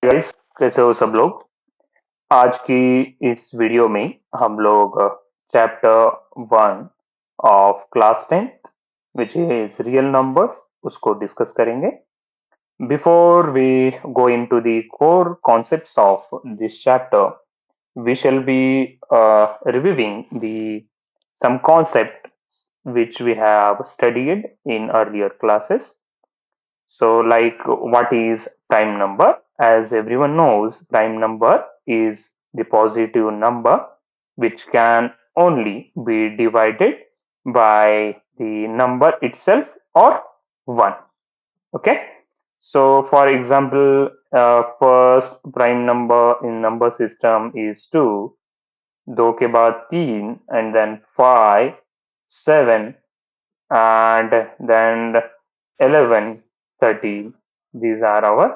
Guys, कैसे हो सब लोग। आज की इस वीडियो में हम लोग chapter 1 of class 10th which is real numbers उसको डिस्कस करेंगे। Before we go into the core concepts of this chapter, we shall be reviewing the some concepts which we have studied in earlier classes. So, like, what is prime number? As everyone knows, prime number is the positive number which can only be divided by the number itself or 1. Okay. So, for example, first prime number in number system is 2, दो के बाद 3, and then 5, 7, and then 11, 13. These are our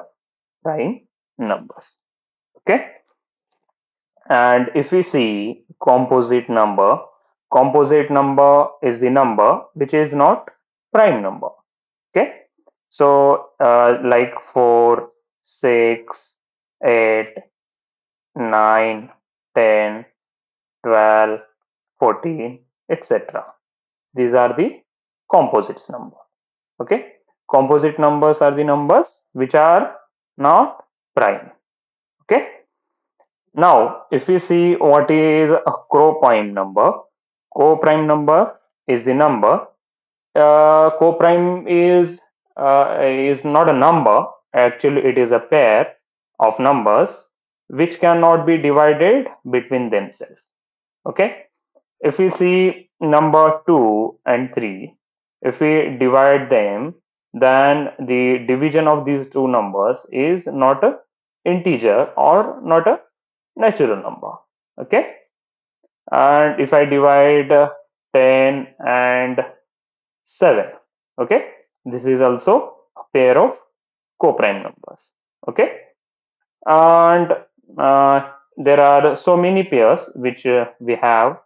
prime numbers. Okay. And if we see composite number is the number which is not prime number. Okay. So like 4, 6, 8, 9, 10, 12, 14, etc. These are the composites number. Okay. Composite numbers are the numbers which are not prime. Okay. Now, if we see what is a co-prime number, co-prime number is the number. Co-prime is not a number. Actually, it is a pair of numbers which cannot be divided between themselves. Okay. If we see number 2 and 3, if we divide them, then the division of these two numbers is not a integer or not a natural number. Okay. And if I divide 10 and 7, okay, this is also a pair of co-prime numbers. Okay. And there are so many pairs which we have.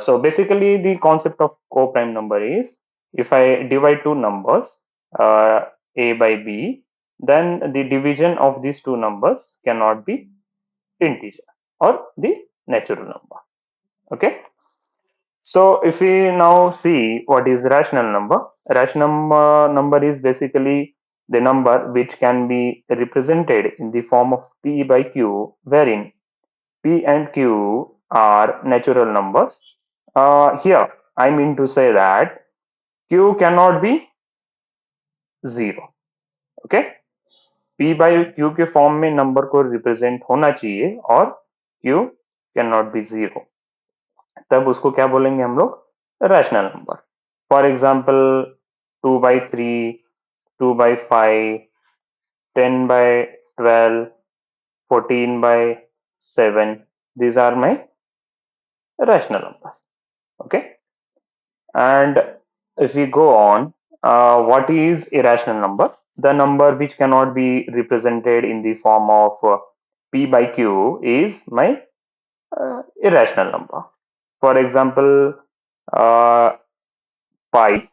So basically the concept of co-prime number is, if I divide two numbers, uh, a by b, then the division of these two numbers cannot be integer or the natural number. Okay. So if we now see what is rational number is basically the number which can be represented in the form of p by q, wherein p and q are natural numbers. Here I mean to say that q cannot be zero. Okay. p by q के form में number को represent होना चाहिए और q can not be zero, तब उसको क्या बोलेंगे हम लोग, rational number. For example 2/3, 2/5, 10/12, 14/7. These are my rational numbers. Okay. And if we go on, what is irrational number? The number which cannot be represented in the form of p by q is my irrational number. For example, uh, pi,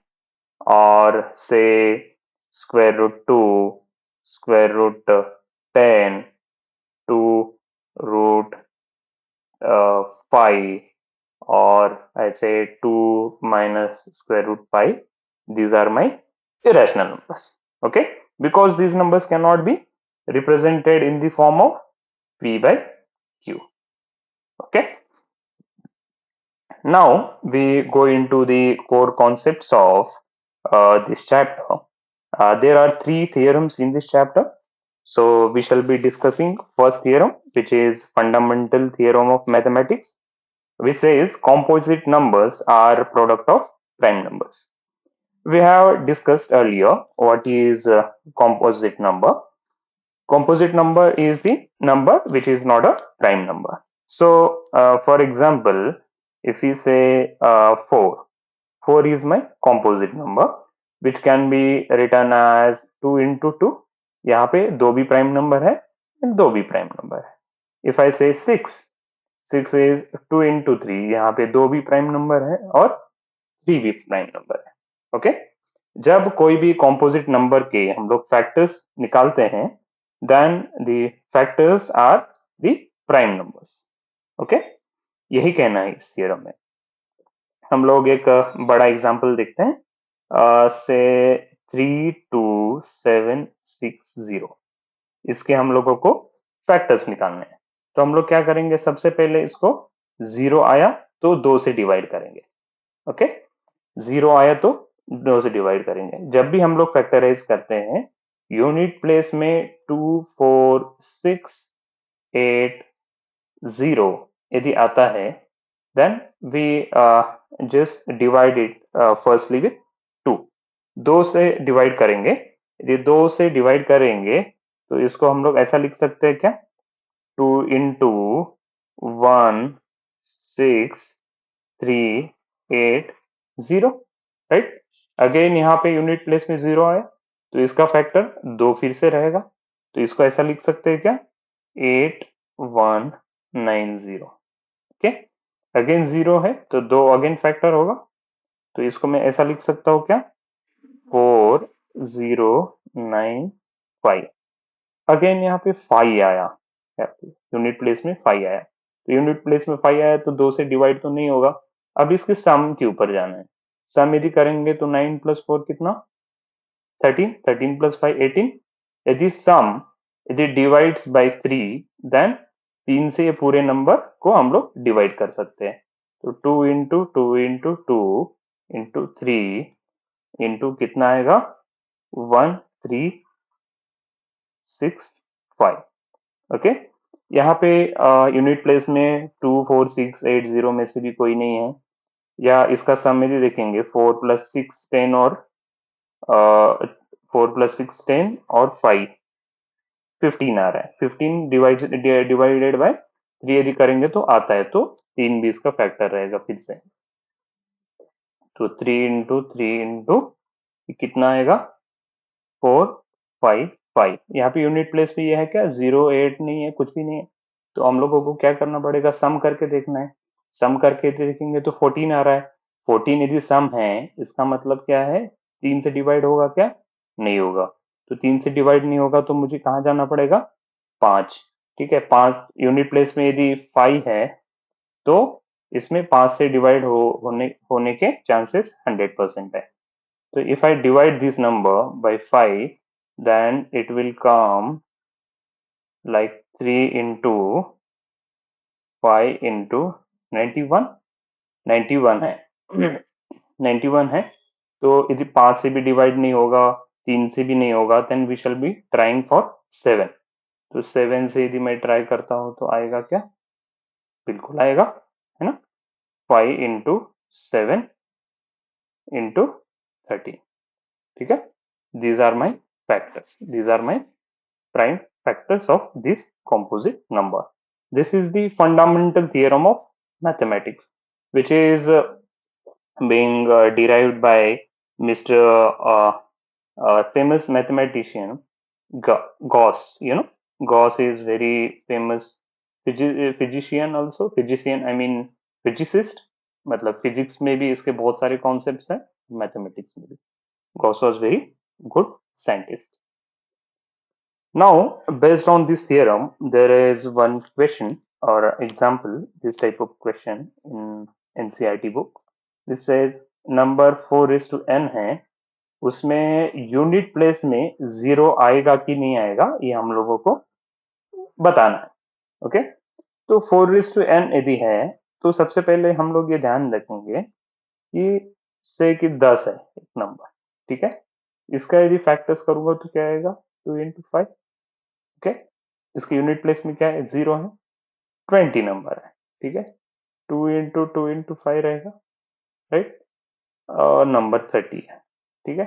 or say square root 2, square root 10, 2 root 5, or I say 2 minus square root 5. These are my irrational numbers. Okay. Because these numbers cannot be represented in the form of p by q. Okay. Now we go into the core concepts of this chapter. There are three theorems in this chapter. So we shall be discussing first theorem, which is fundamental theorem of mathematics, which says composite numbers are product of prime numbers. We have discussed earlier what is composite number. Composite number is the number which is not a prime number. So, for example, if we say 4, 4 is my composite number which can be written as 2 into 2. यहाँ पे दो भी prime number है, दो भी prime number है. If I से 6, 6 is 2 into 3. यहाँ पे दो भी प्राइम नंबर है और 3 भी प्राइम नंबर है. ओके. जब कोई भी कॉम्पोजिट नंबर के हम लोग फैक्टर्स निकालते हैं, then the factors are the prime numbers. Okay, यही कहना है इस थ्योरम में। हम लोग एक बड़ा एग्जांपल देखते हैं, से 32760, इसके हम लोगों को फैक्टर्स निकालने हैं। तो हम लोग क्या करेंगे, सबसे पहले इसको 0 आया तो 2 से डिवाइड करेंगे। ओके, 0 आया तो 2 से डिवाइड करेंगे। जब भी हम लोग फैक्टराइज करते हैं, यूनिट प्लेस में 2 4 6 8 0 यदि आता है, then we just divide it firstly with 2। 2 से डिवाइड करेंगे। यदि 2 से डिवाइड करेंगे तो इसको हम लोग ऐसा लिख सकते हैं क्या, 2 इंटू 1 6 3 8 0, राइट। अगेन यहाँ पे यूनिट प्लेस में 0 आए तो इसका फैक्टर 2 फिर से रहेगा, तो इसको ऐसा लिख सकते हैं क्या, 8190। ओके, अगेन 0 है तो 2 अगेन फैक्टर होगा, तो इसको मैं ऐसा लिख सकता हूँ क्या, 4095। अगेन यहाँ पे 5 आया, यूनिट प्लेस में 5 आया, तो यूनिट प्लेस में 5 आया तो 2 से डिवाइड तो नहीं होगा। अब इसके सम के ऊपर जाना है। सम यदि करेंगे तो 9 प्लस 4 कितना, 13, 13 प्लस 5 18। यदि सम यदि डिवाइड्स बाय 3, देन 3 से ये पूरे नंबर को हम लोग डिवाइड कर सकते हैं। तो 2 इंटू 2 इंटू 2 इंटू 3 इंटू कितना आएगा, 1365। ओके, यहाँ पे यूनिट प्लेस में 2 4 6 8 0 में से भी कोई नहीं है, या इसका सम में भी देखेंगे 4 प्लस 6 10 और 4 प्लस 6 10 और 5 15 आ रहा है। 15 डिवाइडेड बाय 3 यदि करेंगे तो आता है, तो 3 भी इसका फैक्टर रहेगा फिर से। तो 3 इंटू 3 इंटू कितना आएगा, 455। यहाँ पे यूनिट प्लेस भी ये है क्या, 0 8 नहीं है, कुछ भी नहीं है, तो हम लोगों को क्या करना पड़ेगा, सम करके देखना है। सम करके देखेंगे तो 14 आ रहा है। 14 यदि सम है, इसका मतलब क्या है, 3 से डिवाइड होगा क्या, नहीं होगा। तो 3 से डिवाइड नहीं होगा तो मुझे कहाँ जाना पड़ेगा, 5। ठीक है, 5 यूनिट प्लेस में यदि 5 है तो इसमें 5 से डिवाइड होने के चांसेस 100% है। So if I divide this number by 5, then it will come like 3 into 5 into 91। 91 है। 91 है, तो यदि 5 से भी डिवाइड नहीं होगा, 3 से भी नहीं होगा, then we shall be trying for 7। तो 7 से यदि मैं ट्राई करता हूँ तो आएगा क्या, बिल्कुल आएगा, है ना। 5 इंटू 7 इंटू 13। ठीक है, these are my factors, these are my prime factors of this composite number. This is the fundamental theorem of mathematics, which is being derived by Mr. Famous mathematician Gauss. You know, Gauss is very famous physician also. Physician, I mean physicist. मतलब physics में भी इसके बहुत सारे concepts हैं, mathematics में भी। Gauss was very good scientist. Now, based on this theorem, there is one question or example, this type of question in NCERT book. This says number 4 is to n है, उसमें unit place में 0 आएगा कि नहीं आएगा, ये हम लोगों को बताना है। ओके, तो 4 is to n यदि है तो सबसे पहले हम लोग ये ध्यान रखेंगे कि से कि 10 है एक नंबर। ठीक है, इसका यदि फैक्टर्स करूंगा तो क्या आएगा, 2 into 5। ओके, इसकी यूनिट प्लेस में क्या है, 0 है, 20 नंबर है। ठीक है, 2 इंटू 2 इंटू 5 रहेगा, राइट, और नंबर 30 है। ठीक है,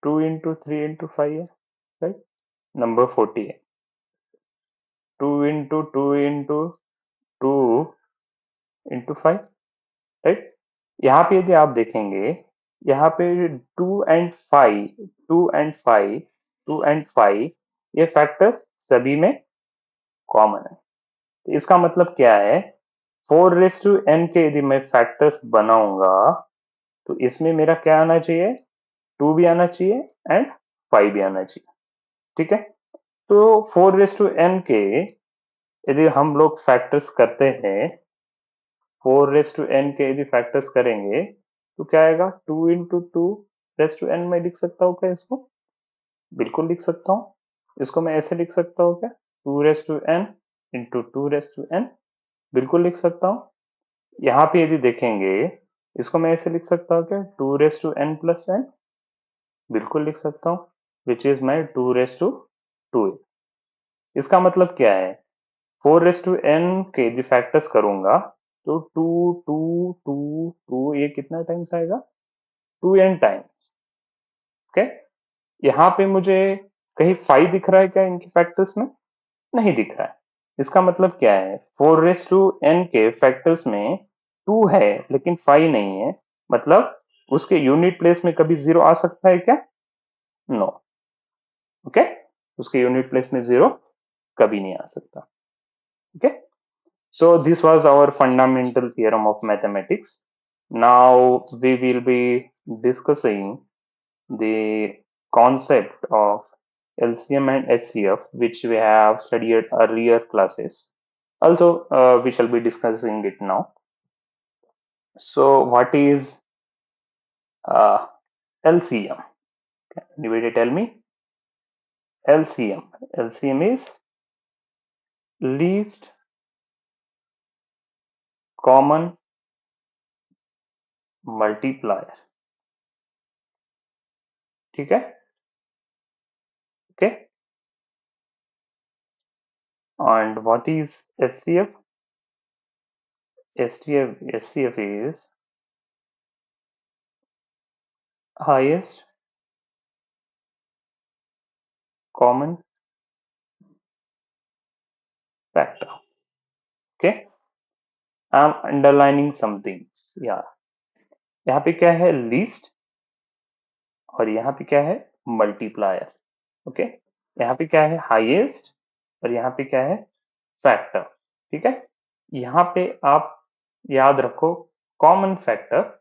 2 इंटू 3 इंटू 5 है, राइट, नंबर 40 है। 2 इंटू 2 इंटू 2 इंटू 5, राइट। यहाँ पे यदि आप देखेंगे, यहाँ पे 2 एंड 5, 2 एंड 5, 2 एंड 5 ये फैक्टर्स सभी में कॉमन है। तो इसका मतलब क्या है, 4 रेस टू n के यदि मैं फैक्टर्स बनाऊंगा तो इसमें मेरा क्या आना चाहिए, 2 भी आना चाहिए एंड 5 भी आना चाहिए। ठीक है, तो 4n के यदि हम लोग फैक्टर्स करते हैं, 4n के यदि फैक्टर्स करेंगे तो क्या आएगा? 2 into 2 में लिख सकता हूँ क्या इसको? बिल्कुल लिख सकता हूँ। इसको मैं ऐसे लिख सकता हूँ क्या? 2n into 2n, बिल्कुल लिख सकता हूँ। यहाँ पे यदि देखेंगे, इसको मैं ऐसे लिख सकता हूँ क्या? 2n+n, बिल्कुल लिख सकता हूँ, विच इज माई 2 इसका मतलब क्या है? 4n के यदि फैक्टर्स करूंगा तो 2 ये कितना टाइम्स आएगा? 2n times. ओके, यहाँ पे मुझे कहीं 5 दिख रहा है क्या इनके फैक्टर्स में? नहीं दिख रहा है। इसका मतलब क्या है? 4n के फैक्टर्स में 2 है लेकिन 5 नहीं है, मतलब उसके यूनिट प्लेस में कभी 0 आ सकता है क्या? नो। ओके, उसके यूनिट प्लेस में 0 कभी नहीं आ सकता। Okay, so this was our fundamental theorem of mathematics. Now we will be discussing the concept of LCM and HCF, which we have studied earlier classes. Also, we shall be discussing it now. So, what is uh, LCM? Anybody tell me? LCM. LCM is least common multiplier. ठीक है? Okay. And what is HCF? SCF is highest common factor. Okay, I'm underlining some things. Yeah, यहाँ पे क्या है? Least, और यहाँ पे क्या है? मल्टीप्लायर. ओके, यहाँ पे क्या है? हाईएस्ट, और यहाँ पे क्या है? फैक्टर. ठीक है, यहाँ पे आप याद रखो कॉमन फैक्टर,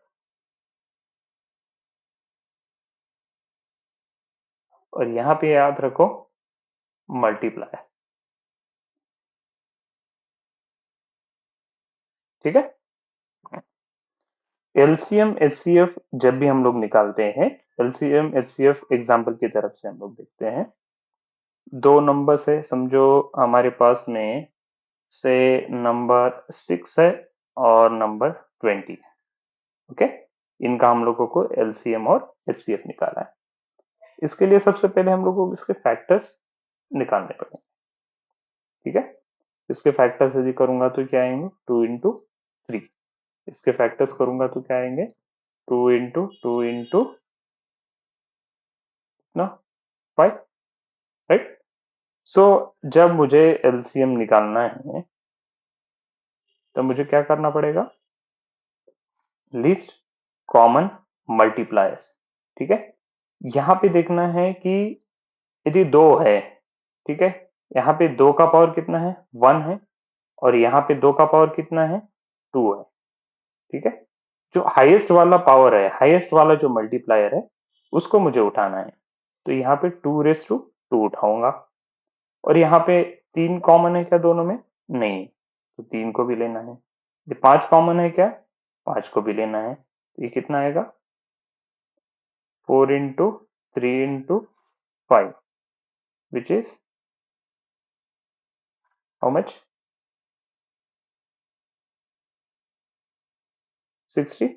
और यहाँ पे याद रखो मल्टीप्लायर. ठीक है, एलसीएम एचसीएफ जब भी हम लोग निकालते हैं, एलसीएम एचसीएफ एग्जाम्पल की तरफ से हम लोग देखते हैं. दो नंबर्स है, समझो हमारे पास में से नंबर 6 है और नंबर 20. ओके, इनका हम लोगों को एलसीएम और एचसीएफ निकालना है. इसके लिए सबसे पहले हम लोगों को इसके फैक्टर्स निकालने पड़ेंगे. ठीक है, इसके फैक्टर्स यदि करूंगा तो क्या आएंगे? 2 into 3. इसके फैक्टर्स करूंगा तो क्या आएंगे? 2 into 2 into ना 5. राइट. सो जब मुझे एलसीएम निकालना है तो मुझे क्या करना पड़ेगा? Least common multipliers. ठीक है, यहाँ पे देखना है कि यदि 2 है, ठीक है, यहाँ पे 2 का पावर कितना है? 1 है, और यहाँ पे 2 का पावर कितना है? 2 है. ठीक है, जो हाईएस्ट वाला पावर है, हाईएस्ट वाला जो मल्टीप्लायर है, उसको मुझे उठाना है. तो यहाँ पे 2 उठाऊंगा, और यहाँ पे 3 कॉमन है क्या दोनों में? नहीं, तो 3 को भी लेना है. ये 5 कॉमन है क्या? 5 को भी लेना है. तो ये कितना आएगा? 4 into 3 into 5, which is how much? 60,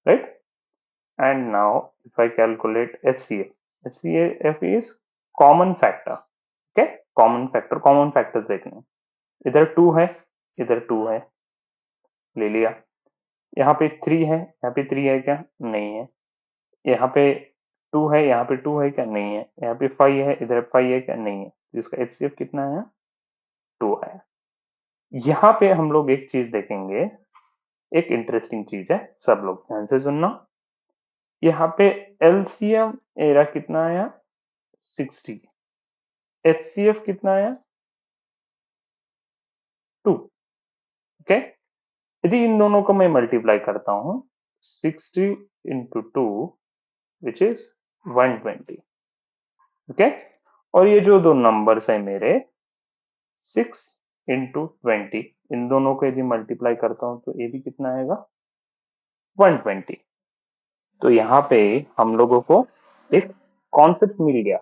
right? And now if I calculate HCF, HCF is common factor. Okay, common factors देखने हैं. इधर 2 है, इधर 2 है, ले लिया. यहाँ पे 3 है, यहाँ पे 3 है क्या? नहीं है. यहाँ पे 2 है, यहाँ पे 2 है क्या? नहीं है. यहाँ पे 5 है, इधर 5 है क्या? नहीं है. तो इसका HCF कितना है? 2 आया. यहाँ पे हम लोग एक चीज देखेंगे, एक इंटरेस्टिंग चीज है, सब लोग ध्यान से सुनना. यहाँ पे एलसीएम एरा कितना आया? 60. एचसीएफ कितना आया? 2. ओके, यदि इन दोनों को मैं मल्टीप्लाई करता हूं, 60 into 2, विच इज 120. ओके, और ये जो दो नंबर्स है मेरे 6 into 20, इन दोनों को यदि मल्टीप्लाई करता हूं तो ये भी कितना आएगा 120। तो यहाँ पे हम लोगों को एक कॉन्सेप्ट मिल गया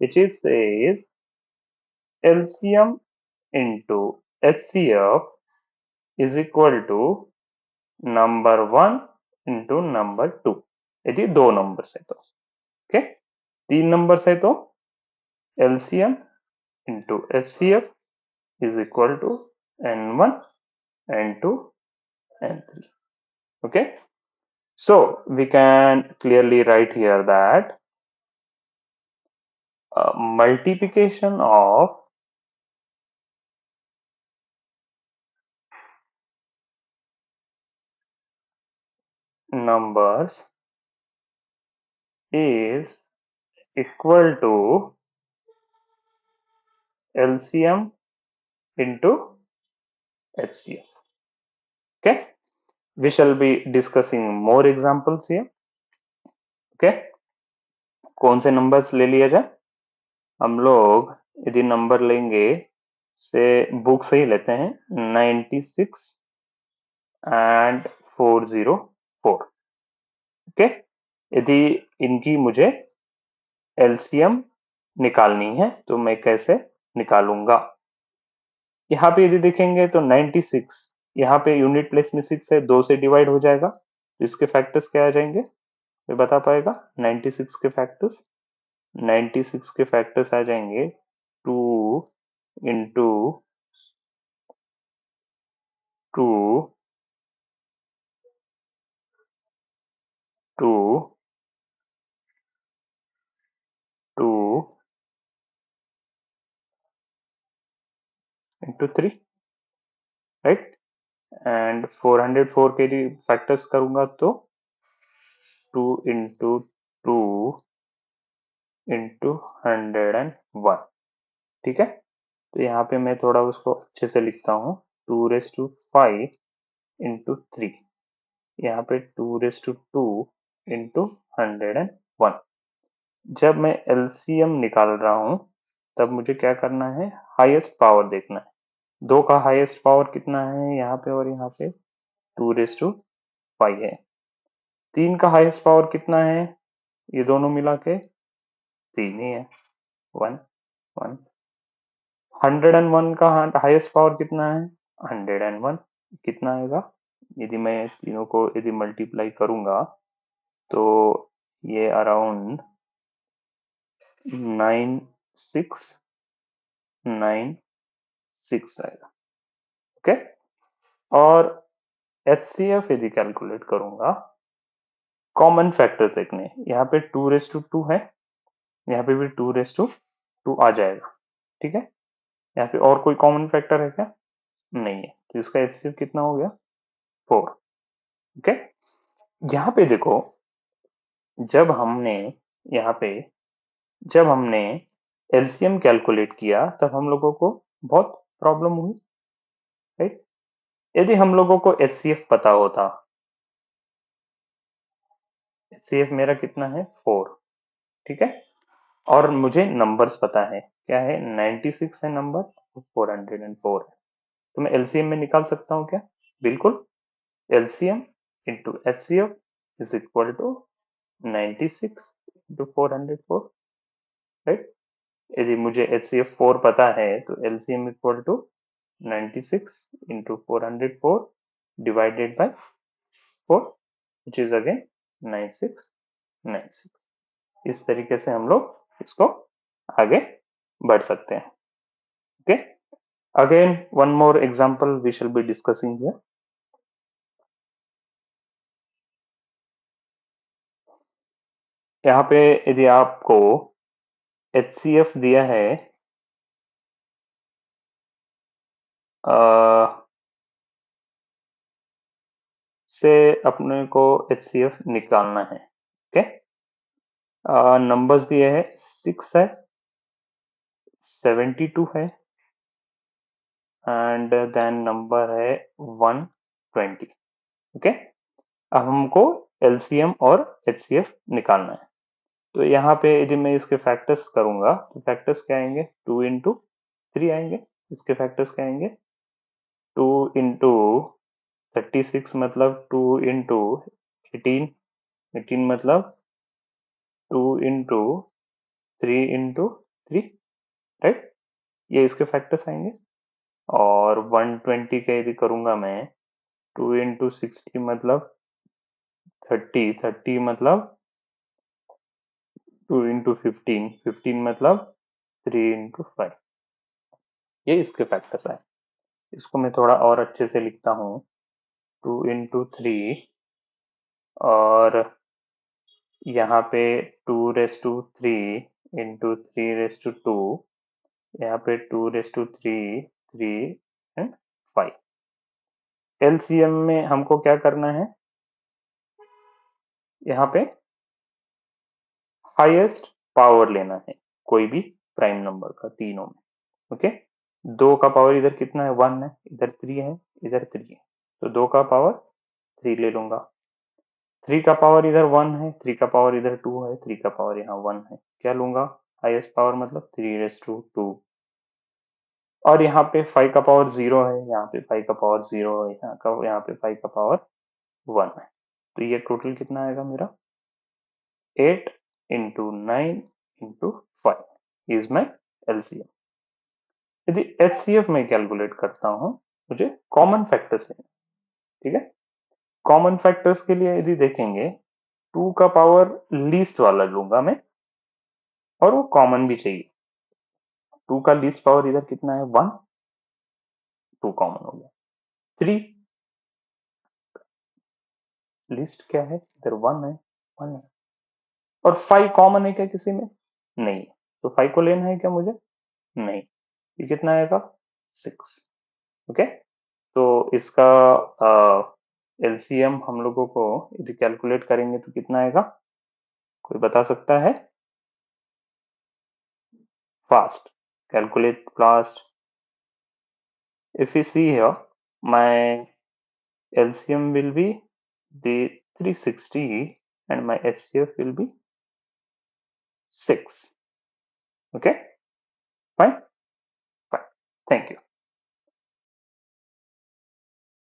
which is LCM into HCF is equal to number 1 into number 2, यदि दो नंबर्स है तो ओके। तीन नंबर्स है तो LCM into HCF is equal to N1, N2, N3. Okay, so we can clearly write here that multiplication of numbers is equal to LCM into HCF. Okay, we shall be discussing more examples here. Okay, कौन से numbers ले लिया जाए? हम लोग यदि number लेंगे से बुक से ही लेते हैं 96 and 404। ओके, यदि इनकी मुझे एलसीएम निकालनी है तो मैं कैसे निकालूंगा? यहाँ पे यदि देखेंगे तो 96, यहाँ पे यूनिट प्लेस में 6 है, 2 से डिवाइड हो जाएगा तो इसके फैक्टर्स क्या आ जाएंगे? ये बता पाएगा? 96 के फैक्टर्स, 96 के फैक्टर्स आ जाएंगे 2 इंटू 2, 2, 2 इंटू 3, राइट। एंड 404 के लिए फैक्टर्स करूंगा तो 2 इंटू 2 इंटू 101, ठीक है। तो यहाँ पे मैं थोड़ा उसको अच्छे से लिखता हूँ, 2⁵ इंटू 3, यहाँ पे 2⁵ इंटू 101। जब मैं एलसीएम निकाल रहा हूँ तब मुझे क्या करना है? हाईएस्ट पावर देखना है। दो का हाईएस्ट पावर कितना है यहाँ पे और यहाँ पे? 2⁵ है। तीन का हाईएस्ट पावर कितना है? ये दोनों मिला के 3 ही है, 1 1। 101 का हाईएस्ट पावर कितना है? 101। कितना आएगा? यदि मैं तीनों को यदि मल्टीप्लाई करूंगा तो ये अराउंड 9696 आएगा। ओके, और एचसीएफ यदि कैलकुलेट करूंगा, कॉमन फैक्टर्स देखने, यहाँ पे 2⁵ है, यहाँ पे भी 2⁵ आ जाएगा, ठीक है। यहाँ पे और कोई कॉमन फैक्टर है क्या? नहीं है, तो इसका एचसीएफ कितना हो गया? 4। ओके, यहाँ पे देखो, जब हमने यहाँ पे जब हमने एलसीएम कैलकुलेट किया तब हम लोगों को बहुत प्रॉब्लम हुई, राइट। यदि हम लोगों को एचसीएफ पता होता, एचसीएफ मेरा कितना है? 4, ठीक है। और मुझे नंबर्स पता है, क्या है? 96 है नंबर, 404 है, तो मैं एलसीएम में निकाल सकता हूँ क्या? बिल्कुल। LCM into HCF is equal to 96 into 404, right. यदि मुझे HCF 4 पता है तो LCM equal to 96 into 404 divided by 4 which is again 9696। इस तरीके से हम लोग इसको आगे बढ़ सकते हैं। Okay, again one more example we shall be discussing here. यहाँ पे यदि आपको HCF दिया है से अपने को HCF निकालना है, ओके। नंबर्स दिए है, 6 है, 72 है एंड देन नंबर है 120। ओके, अब हमको एलसीएम और एचसीएफ निकालना है। तो यहाँ पे यदि मैं इसके फैक्टर्स करूंगा तो फैक्टर्स क्या आएंगे, 2 into 3 आएंगे। इसके फैक्टर्स क्या आएंगे, 2 into 36 मतलब 2 into 18, 18 मतलब 2 into 3 into 3, राइट। ये इसके फैक्टर्स आएंगे। और 120 का यदि करूंगा मैं, 2 into 60 मतलब 30, 30 मतलब 2 into 15, 15 मतलब 3 into 5। ये इसके फैक्टर्स आए। इसको मैं थोड़ा और अच्छे से लिखता हूँ, 2 into 3 और यहाँ पे 2 raised to 3 into 3 raised to 2, यहाँ पे 2 raised to 3, 3 and 5। एलसीएम में हमको क्या करना है, यहाँ पे हाईएस्ट पावर लेना है कोई भी प्राइम नंबर का तीनों में। ओके, 2 का पावर इधर कितना है, 1 है, इधर 3 है, इधर 3 है, तो 2 का पावर 3 ले लूंगा। 3 का पावर इधर 1 है, 3 का पावर इधर 2 है, 3 का पावर यहाँ 1 है, क्या लूंगा, हाईएस्ट पावर मतलब 3 raised to 2। और यहाँ पे 5 का पावर 0 है, यहाँ पे 5 का पावर 0 है, यहाँ पे 5 का पावर 1 है। तो ये टोटल कितना आएगा मेरा, 8 into 9 into 5 is my LCM. यदि एचसीएफ में कैलकुलेट करता हूँ, मुझे कॉमन फैक्टर्स है, ठीक है। कॉमन फैक्टर्स के लिए यदि देखेंगे, 2 का पावर लीस्ट वाला लूंगा मैं, और वो कॉमन भी चाहिए। 2 का लीस्ट पावर इधर कितना है, 1, 2 कॉमन हो गया। 3 लीस्ट क्या है, इधर 1 है, 1 है। और 5 कॉमन है क्या किसी में, नहीं, तो 5 को लेना है क्या मुझे, नहीं। ये कितना आएगा, 6। ओके, तो इसका एलसीएम हम लोगों को यदि कैलकुलेट करेंगे तो कितना आएगा, कोई बता सकता है, fast, calculate fast. If you see here, my LCM will be the 360 and my HCF will be 6. Okay, fine, fine. Thank you.